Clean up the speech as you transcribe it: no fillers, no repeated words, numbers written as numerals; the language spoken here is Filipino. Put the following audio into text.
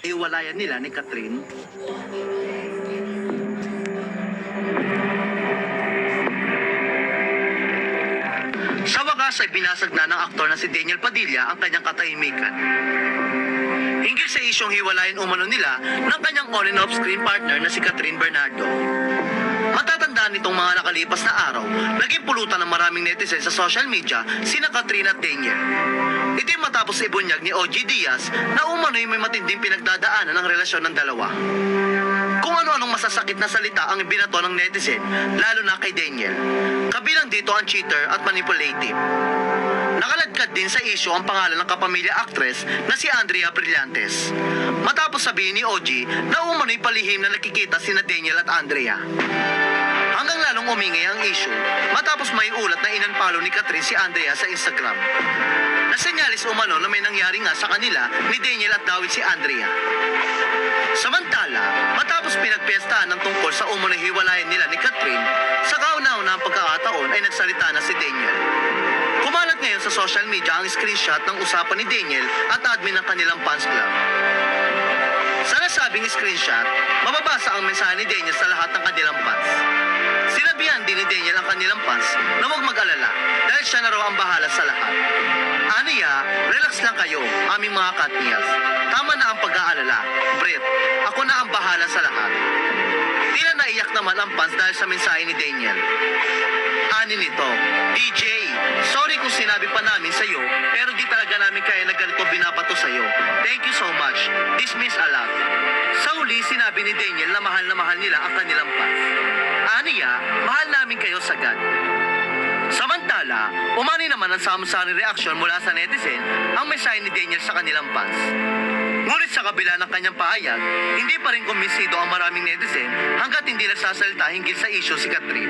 hiwalayan nila ni Catherine. Sa wakas ay binasag na ng aktor na si Daniel Padilla ang kanyang katahimikan. Hinggil sa isyong hiwalayan umano nila ng kanyang on and off screen partner na si Catherine Bernardo. Matatandaan nitong mga nakalipas na araw, naging pulutan ng maraming netizen sa social media sina Catherine at Daniel. Ito yung matapos ibunyag ni OG Diaz na umano'y may matinding pinagdadaanan ng relasyon ng dalawa. Kung ano-anong masasakit na salita ang ibinato ng netizen, lalo na kay Daniel. Kabilang dito ang cheater at manipulative. Nakaladkad din sa isyu ang pangalan ng kapamilya actress na si Andrea Brillantes. Matapos sabihin ni OG na umano'y palihim na nakikita sina Daniel at Andrea. Hanggang lalong umingay ang issue matapos may ulat na inunfollow ni Catherine si Andrea sa Instagram. Nasenyalis umano na may nangyari nga sa kanila ni Daniel at Dawit si Andrea. Samantala, matapos pinagpiestahan ng tungkol sa umano'y hiwalayan nila ni Catherine, sa kauna-unahang pagkakataon ay nagsalita na si Daniel. Kumalat ngayon sa social media ang screenshot ng usapan ni Daniel at admin ng kanilang fans club. Sa nasabing screenshot, mababasa ang mensahe ni Daniel sa lahat ng kanilang fans. Sinabihan din ni Daniel ang kanilang fans na huwag mag-alala dahil siya na raw ang bahala sa lahat. Aniya, relax lang kayo, aming mga katniyas. Tama na ang pag-aalala. Brett, ako na ang bahala sa lahat. Tila naiyak naman ang fans dahil sa mensahe ni Daniel. Ani nito, DJ, sorry kung sinabi pa namin sa'yo, pero di talaga namin kaya na ganito binabato sa'yo. Thank you so much. This means a lot. Sa uli, sinabi ni Daniel na mahal nila ang kanilang fans. Aniya, mahal namin kayo sagad. Samantala, umani naman ang samsaring reaksyon mula sa netizen ang mensahe ni Daniel sa kanilang fans. Ngunit sa kabila ng kanyang pahayag, hindi pa rin kumbinsido ang maraming netizen hanggat hindi nagsasalita hinggil sa issue si Catherine.